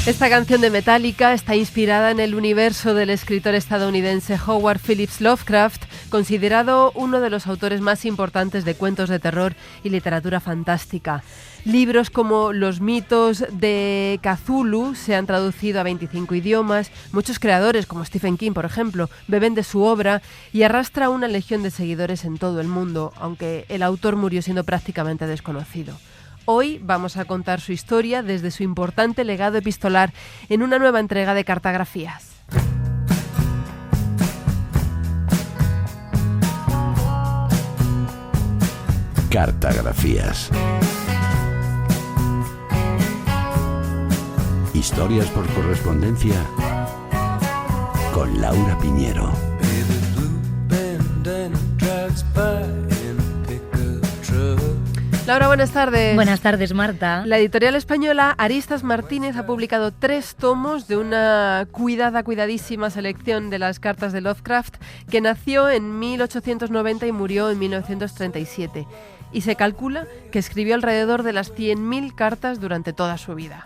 Esta canción de Metallica está inspirada en el universo del escritor estadounidense Howard Phillips Lovecraft, considerado uno de los autores más importantes de cuentos de terror y literatura fantástica. Libros como Los mitos de Cthulhu se han traducido a 25 idiomas. Muchos creadores, como Stephen King, por ejemplo, beben de su obra y arrastra una legión de seguidores en todo el mundo, aunque el autor murió siendo prácticamente desconocido. Hoy vamos a contar su historia desde su importante legado epistolar en una nueva entrega de Cartagrafías. Cartagrafías. Historias por correspondencia con Laura Piñero. Laura, buenas tardes. Buenas tardes, Marta. La editorial española Aristas Martínez ha publicado 3 tomos de una cuidadísima selección de las cartas de Lovecraft, que nació en 1890 y murió en 1937. Y se calcula que escribió alrededor de las 100.000 cartas durante toda su vida.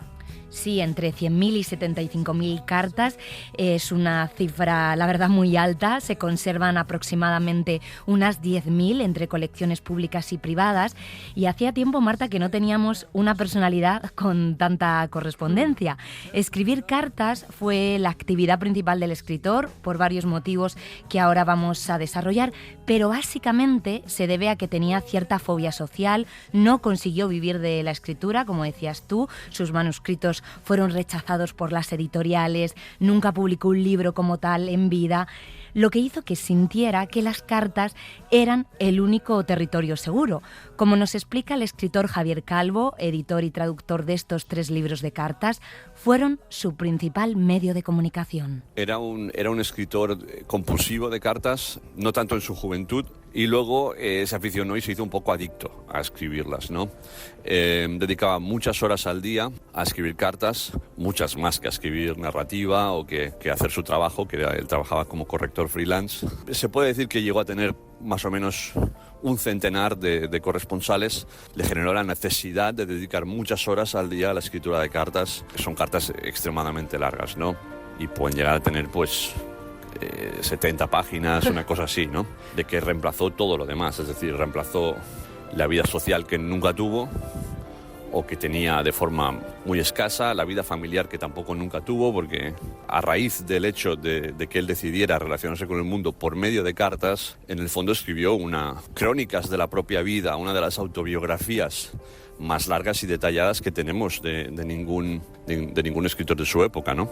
Sí, entre 100.000 y 75.000 cartas. Es una cifra, la verdad, muy alta. Se conservan aproximadamente unas 10.000 entre colecciones públicas y privadas. Y hacía tiempo, Marta, que no teníamos una personalidad con tanta correspondencia. Escribir cartas fue la actividad principal del escritor por varios motivos que ahora vamos a desarrollar, pero básicamente se debe a que tenía cierta fobia social, no consiguió vivir de la escritura, como decías tú, sus manuscritos fueron rechazados por las editoriales, nunca publicó un libro como tal en vida, lo que hizo que sintiera que las cartas eran el único territorio seguro. Como nos explica el escritor Javier Calvo, editor y traductor de estos 3 libros de cartas, fueron su principal medio de comunicación. Era un escritor compulsivo de cartas, no tanto en su juventud, y luego se aficionó y se hizo un poco adicto a escribirlas, ¿no? Dedicaba muchas horas al día a escribir cartas, muchas más que a escribir narrativa o que hacer su trabajo, que él trabajaba como corrector freelance. Se puede decir que llegó a tener más o menos un centenar de corresponsales. Le generó la necesidad de dedicar muchas horas al día a la escritura de cartas. Son cartas extremadamente largas, ¿no? Y pueden llegar a tener, 70 páginas, una cosa así, ¿no? De que reemplazó todo lo demás, es decir, reemplazó la vida social que nunca tuvo o que tenía de forma muy escasa, la vida familiar que tampoco nunca tuvo, porque a raíz del hecho de que él decidiera relacionarse con el mundo por medio de cartas, en el fondo escribió crónicas de la propia vida, una de las autobiografías más largas y detalladas que tenemos de ningún escritor de su época, ¿no?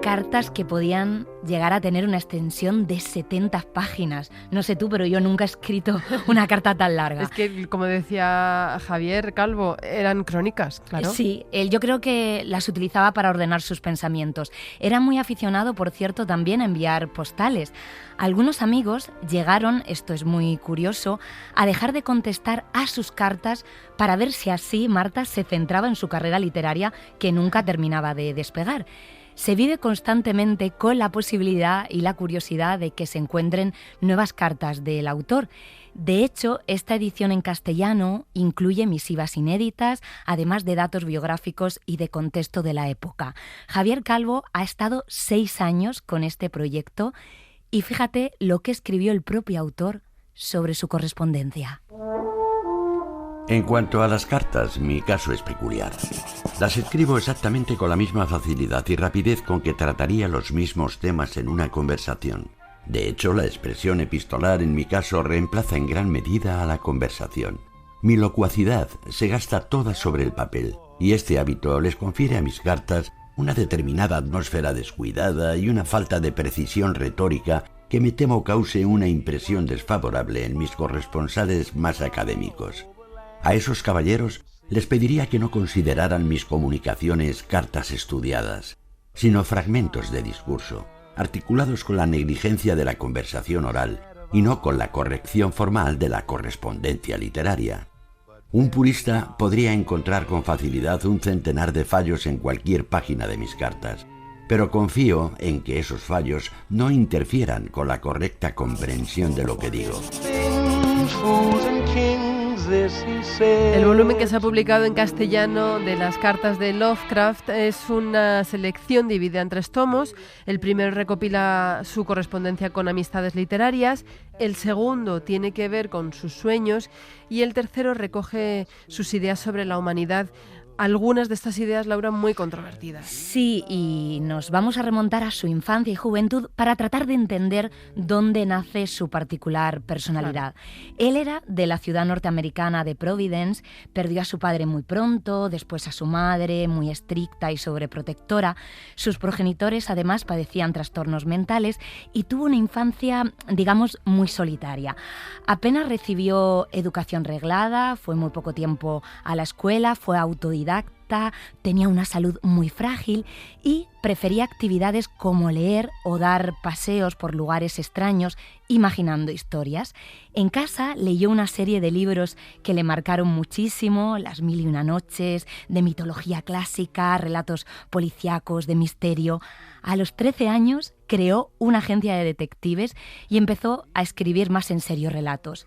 Cartas que podían llegar a tener una extensión de 70 páginas. No sé tú, pero yo nunca he escrito una carta tan larga. Es que, como decía Javier Calvo, eran crónicas, claro. Sí, yo creo que las utilizaba para ordenar sus pensamientos. Era muy aficionado, por cierto, también a enviar postales. Algunos amigos llegaron, esto es muy curioso, a dejar de contestar a sus cartas para ver si así Marta se centraba en su carrera literaria, que nunca terminaba de despegar. Se vive constantemente con la posibilidad y la curiosidad de que se encuentren nuevas cartas del autor. De hecho, esta edición en castellano incluye misivas inéditas, además de datos biográficos y de contexto de la época. Javier Calvo ha estado 6 años con este proyecto y fíjate lo que escribió el propio autor sobre su correspondencia. En cuanto a las cartas, mi caso es peculiar. Las escribo exactamente con la misma facilidad y rapidez con que trataría los mismos temas en una conversación. De hecho, la expresión epistolar en mi caso reemplaza en gran medida a la conversación. Mi locuacidad se gasta toda sobre el papel, y este hábito les confiere a mis cartas una determinada atmósfera descuidada y una falta de precisión retórica que me temo cause una impresión desfavorable en mis corresponsales más académicos. A esos caballeros les pediría que no consideraran mis comunicaciones cartas estudiadas, sino fragmentos de discurso, articulados con la negligencia de la conversación oral y no con la corrección formal de la correspondencia literaria. Un purista podría encontrar con facilidad un centenar de fallos en cualquier página de mis cartas, pero confío en que esos fallos no interfieran con la correcta comprensión de lo que digo. El volumen que se ha publicado en castellano de las cartas de Lovecraft es una selección dividida en 3 tomos. El primero recopila su correspondencia con amistades literarias, el segundo tiene que ver con sus sueños y el tercero recoge sus ideas sobre la humanidad. Algunas de estas ideas, Laura, muy controvertidas. Sí, y nos vamos a remontar a su infancia y juventud para tratar de entender dónde nace su particular personalidad. Claro. Él era de la ciudad norteamericana de Providence, perdió a su padre muy pronto, después a su madre, muy estricta y sobreprotectora. Sus progenitores además padecían trastornos mentales y tuvo una infancia, digamos, muy solitaria. Apenas recibió educación reglada, fue muy poco tiempo a la escuela, fue autodidacta, tenía una salud muy frágil y prefería actividades como leer o dar paseos por lugares extraños, imaginando historias. En casa leyó una serie de libros que le marcaron muchísimo, Las mil y una noches, de mitología clásica, relatos policíacos, de misterio. A los 13 años creó una agencia de detectives y empezó a escribir más en serio relatos.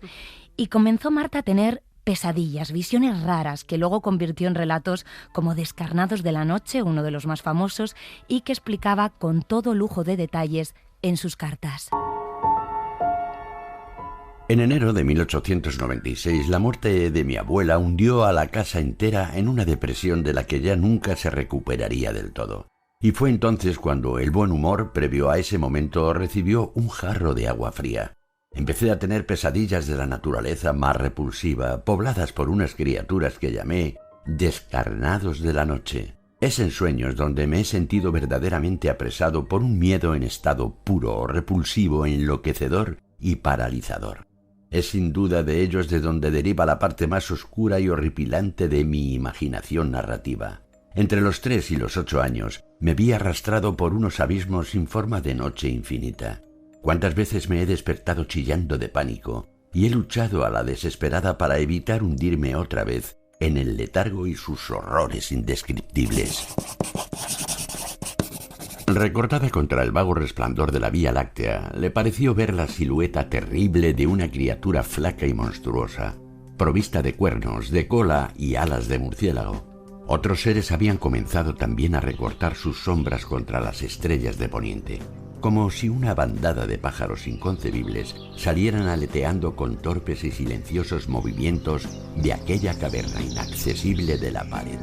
Y comenzó Marta a tener pesadillas, visiones raras que luego convirtió en relatos como Descarnados de la noche, uno de los más famosos, y que explicaba con todo lujo de detalles en sus cartas. En enero de 1896, la muerte de mi abuela hundió a la casa entera en una depresión de la que ya nunca se recuperaría del todo. Y fue entonces cuando el buen humor, previo a ese momento, recibió un jarro de agua fría. Empecé a tener pesadillas de la naturaleza más repulsiva, pobladas por unas criaturas que llamé descarnados de la noche. Es en sueños donde me he sentido verdaderamente apresado por un miedo en estado puro, repulsivo, enloquecedor y paralizador. Es sin duda de ellos de donde deriva la parte más oscura y horripilante de mi imaginación narrativa. Entre los 3 y los 8 años me vi arrastrado por unos abismos sin forma de noche infinita. Cuántas veces me he despertado chillando de pánico y he luchado a la desesperada para evitar hundirme otra vez en el letargo y sus horrores indescriptibles. Recortada contra el vago resplandor de la Vía Láctea, le pareció ver la silueta terrible de una criatura flaca y monstruosa, provista de cuernos, de cola y alas de murciélago. Otros seres habían comenzado también a recortar sus sombras contra las estrellas de poniente, como si una bandada de pájaros inconcebibles salieran aleteando con torpes y silenciosos movimientos de aquella caverna inaccesible de la pared.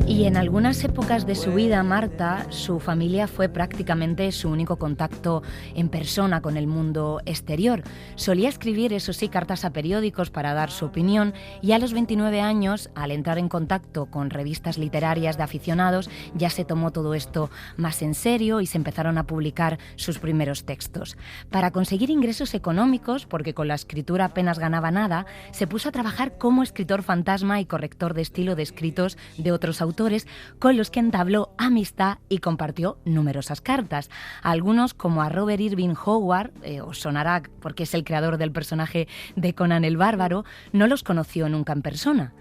Y en algunas épocas de su vida, Marta, su familia fue prácticamente su único contacto en persona con el mundo exterior. Solía escribir, eso sí, cartas a periódicos para dar su opinión y a los 29 años, al entrar en contacto con revistas literarias de aficionados, ya se tomó todo esto más en serio y se empezaron a publicar sus primeros textos. Para conseguir ingresos económicos, porque con la escritura apenas ganaba nada, se puso a trabajar como escritor fantasma y corrector de estilo de escritos de otros autores, con los que entabló amistad y compartió numerosas cartas. Algunos, como a Robert Irving Howard, os sonará porque es el creador del personaje de Conan el Bárbaro, no los conoció nunca en persona.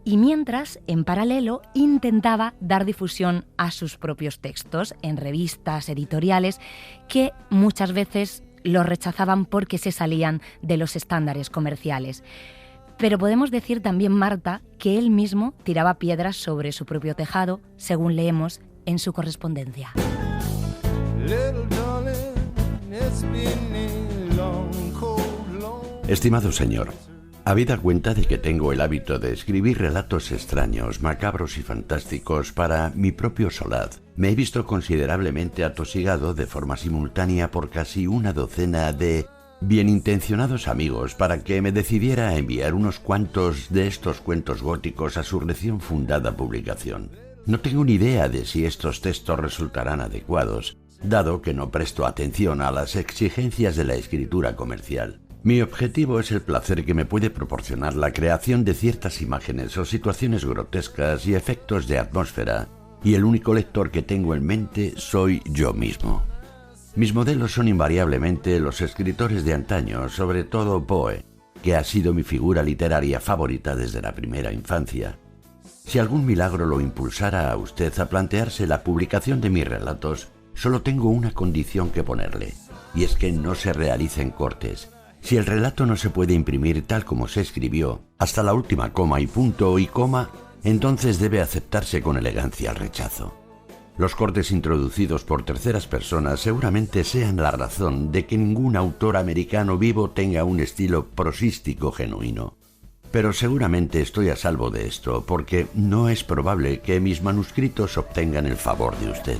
Y mientras, en paralelo, intentaba dar difusión a sus propios textos en revistas editoriales que muchas veces los rechazaban porque se salían de los estándares comerciales. Pero podemos decir también, Marta, que él mismo tiraba piedras sobre su propio tejado, según leemos en su correspondencia. Estimado señor, habida cuenta de que tengo el hábito de escribir relatos extraños, macabros y fantásticos para mi propio solaz, me he visto considerablemente atosigado de forma simultánea por casi una docena de bienintencionados amigos para que me decidiera a enviar unos cuantos de estos cuentos góticos a su recién fundada publicación. No tengo ni idea de si estos textos resultarán adecuados, dado que no presto atención a las exigencias de la escritura comercial. Mi objetivo es el placer que me puede proporcionar la creación de ciertas imágenes o situaciones grotescas y efectos de atmósfera, y el único lector que tengo en mente soy yo mismo. Mis modelos son invariablemente los escritores de antaño, sobre todo Poe, que ha sido mi figura literaria favorita desde la primera infancia. Si algún milagro lo impulsara a usted a plantearse la publicación de mis relatos, solo tengo una condición que ponerle: y es que no se realicen cortes. Si el relato no se puede imprimir tal como se escribió, hasta la última coma y punto y coma, entonces debe aceptarse con elegancia el rechazo. Los cortes introducidos por terceras personas seguramente sean la razón de que ningún autor americano vivo tenga un estilo prosístico genuino. Pero seguramente estoy a salvo de esto, porque no es probable que mis manuscritos obtengan el favor de usted.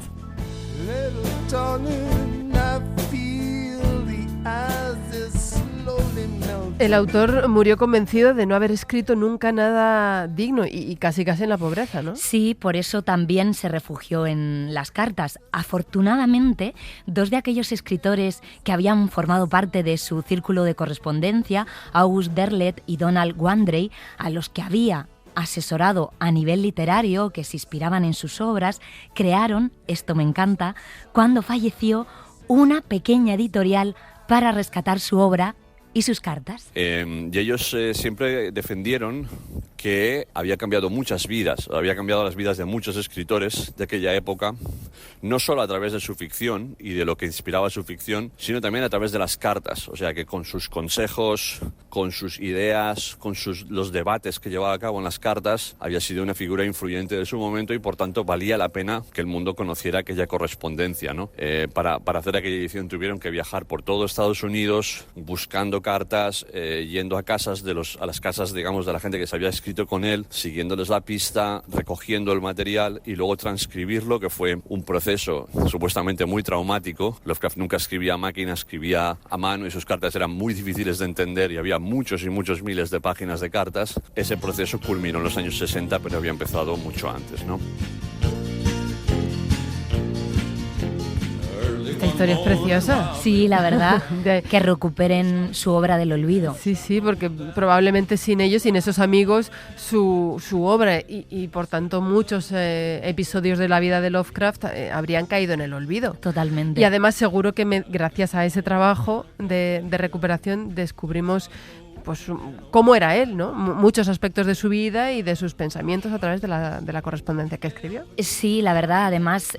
El autor murió convencido de no haber escrito nunca nada digno y casi en la pobreza, ¿no? Sí, por eso también se refugió en las cartas. Afortunadamente, dos de aquellos escritores que habían formado parte de su círculo de correspondencia, August Derleth y Donald Wandrei, a los que había asesorado a nivel literario, que se inspiraban en sus obras, crearon, esto me encanta, cuando falleció, una pequeña editorial para rescatar su obra y sus cartas. Y ellos siempre defendieron que había cambiado muchas vidas, había cambiado las vidas de muchos escritores de aquella época, no solo a través de su ficción y de lo que inspiraba su ficción, sino también a través de las cartas. O sea, que con sus consejos, con sus ideas, con los debates que llevaba a cabo en las cartas, había sido una figura influyente de su momento y por tanto valía la pena que el mundo conociera aquella correspondencia, ¿no? Para hacer aquella edición tuvieron que viajar por todo Estados Unidos buscando cartas, yendo a las casas, digamos, de la gente que se había escrito con él, siguiéndoles la pista, recogiendo el material y luego transcribirlo, que fue un proceso supuestamente muy traumático. Lovecraft nunca escribía a máquina, escribía a mano y sus cartas eran muy difíciles de entender y había muchos y muchos miles de páginas de cartas. Ese proceso culminó en los años 60, pero había empezado mucho antes, ¿no? Esta historia es preciosa. Sí, la verdad, que recuperen su obra del olvido. Sí, porque probablemente sin ellos, sin esos amigos, su obra y por tanto muchos episodios de la vida de Lovecraft habrían caído en el olvido. Totalmente. Y además seguro que gracias a ese trabajo de recuperación descubrimos pues cómo era él, ¿no? Muchos aspectos de su vida y de sus pensamientos a través de la correspondencia que escribió. Sí, la verdad, además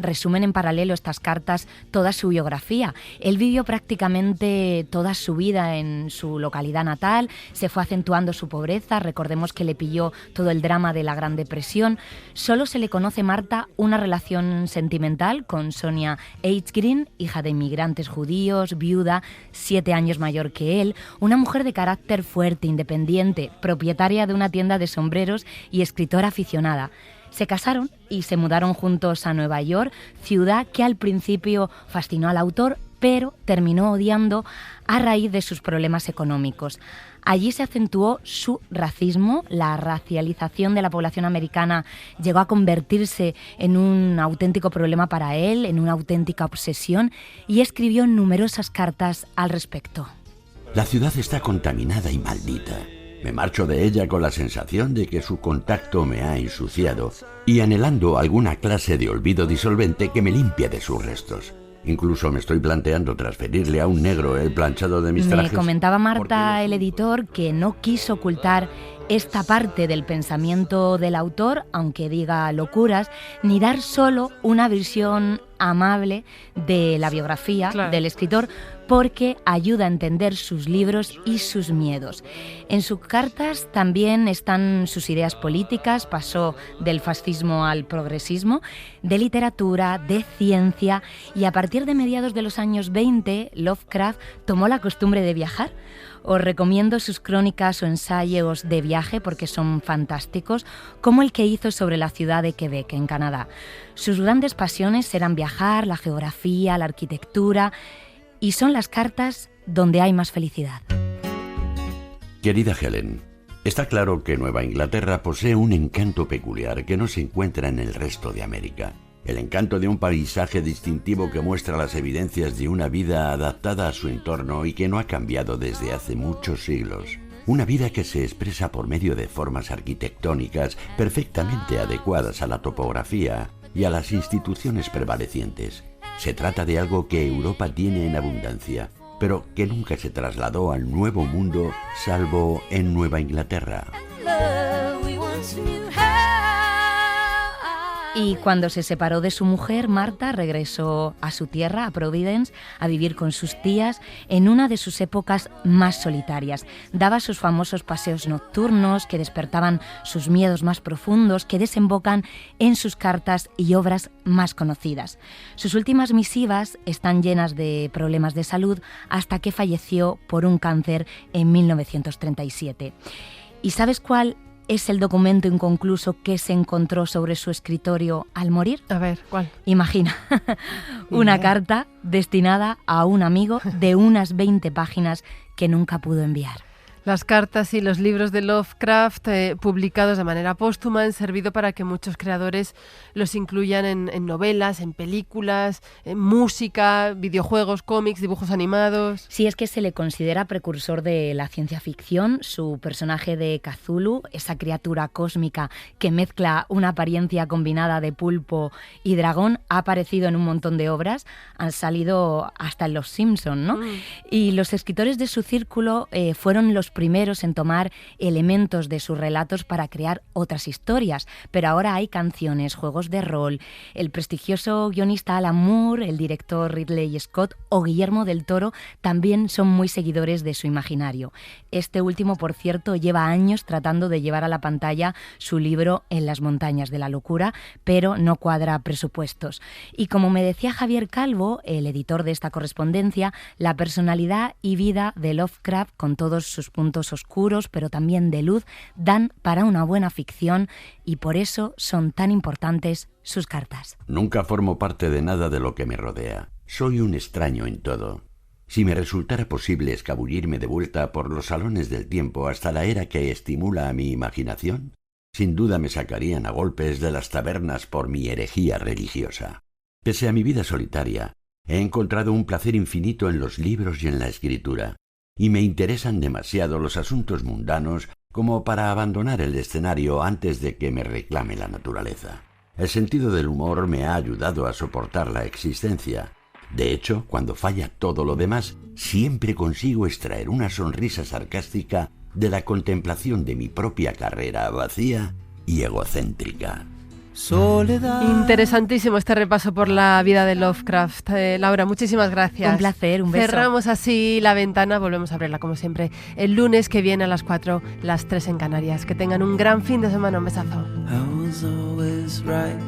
resumen en paralelo estas cartas toda su biografía. Él vivió prácticamente toda su vida en su localidad natal, se fue acentuando su pobreza, recordemos que le pilló todo el drama de la Gran Depresión. Solo se le conoce, Marta, una relación sentimental con Sonia Green, hija de inmigrantes judíos, viuda, 7 años mayor que él, una mujer de carácter fuerte, independiente, propietaria de una tienda de sombreros y escritora aficionada. Se casaron y se mudaron juntos a Nueva York, ciudad que al principio fascinó al autor, pero terminó odiando a raíz de sus problemas económicos. Allí se acentuó su racismo, la racialización de la población americana llegó a convertirse en un auténtico problema para él, en una auténtica obsesión, y escribió numerosas cartas al respecto. La ciudad está contaminada y maldita. Me marcho de ella con la sensación de que su contacto me ha ensuciado y anhelando alguna clase de olvido disolvente que me limpie de sus restos. Incluso me estoy planteando transferirle a un negro el planchado de mis trajes. Me comentaba Marta, el editor, que no quiso ocultar esta parte del pensamiento del autor, aunque diga locuras, ni dar solo una visión amable de la biografía del escritor, porque ayuda a entender sus libros y sus miedos. En sus cartas también están sus ideas políticas, pasó del fascismo al progresismo, de literatura, de ciencia, y a partir de mediados de los años 20, Lovecraft tomó la costumbre de viajar. Os recomiendo sus crónicas o ensayos de viaje porque son fantásticos, como el que hizo sobre la ciudad de Quebec, en Canadá. Sus grandes pasiones eran viajar, la geografía, la arquitectura, y son las cartas donde hay más felicidad. Querida Helen, está claro que Nueva Inglaterra posee un encanto peculiar que no se encuentra en el resto de América. El encanto de un paisaje distintivo que muestra las evidencias de una vida adaptada a su entorno y que no ha cambiado desde hace muchos siglos. Una vida que se expresa por medio de formas arquitectónicas perfectamente adecuadas a la topografía y a las instituciones prevalecientes. Se trata de algo que Europa tiene en abundancia, pero que nunca se trasladó al Nuevo Mundo salvo en Nueva Inglaterra. Y cuando se separó de su mujer, Marta regresó a su tierra, a Providence, a vivir con sus tías en una de sus épocas más solitarias. Daba sus famosos paseos nocturnos que despertaban sus miedos más profundos, que desembocan en sus cartas y obras más conocidas. Sus últimas misivas están llenas de problemas de salud hasta que falleció por un cáncer en 1937. ¿Y sabes cuál es el documento inconcluso que se encontró sobre su escritorio al morir? A ver, ¿cuál? Imagina, una carta destinada a un amigo de unas 20 páginas que nunca pudo enviar. Las cartas y los libros de Lovecraft publicados de manera póstuma han servido para que muchos creadores los incluyan en novelas, en películas, en música, videojuegos, cómics, dibujos animados. Sí, es que se le considera precursor de la ciencia ficción. Su personaje de Cthulhu, esa criatura cósmica que mezcla una apariencia combinada de pulpo y dragón, ha aparecido en un montón de obras, han salido hasta en Los Simpson, ¿no? Y los escritores de su círculo fueron los primeros en tomar elementos de sus relatos para crear otras historias, pero ahora hay canciones, juegos de rol. El prestigioso guionista Alan Moore, el director Ridley Scott o Guillermo del Toro también son muy seguidores de su imaginario. Este último, por cierto, lleva años tratando de llevar a la pantalla su libro En las montañas de la locura, pero no cuadra presupuestos. Y como me decía Javier Calvo, el editor de esta correspondencia, la personalidad y vida de Lovecraft, con todos sus puntos oscuros, pero también de luz, dan para una buena ficción y por eso son tan importantes sus cartas. Nunca formo parte de nada de lo que me rodea. Soy un extraño en todo. Si me resultara posible escabullirme de vuelta por los salones del tiempo hasta la era que estimula a mi imaginación, sin duda me sacarían a golpes de las tabernas por mi herejía religiosa. Pese a mi vida solitaria, he encontrado un placer infinito en los libros y en la escritura, y me interesan demasiado los asuntos mundanos como para abandonar el escenario antes de que me reclame la naturaleza. El sentido del humor me ha ayudado a soportar la existencia. De hecho, cuando falla todo lo demás, siempre consigo extraer una sonrisa sarcástica de la contemplación de mi propia carrera vacía y egocéntrica. Soledad. Interesantísimo este repaso por la vida de Lovecraft. Laura, muchísimas gracias. Un placer, un beso. Cerramos así la ventana, volvemos a abrirla como siempre el lunes que viene a las 4, las 3 en Canarias. Que tengan un gran fin de semana, un besazo. I was always right.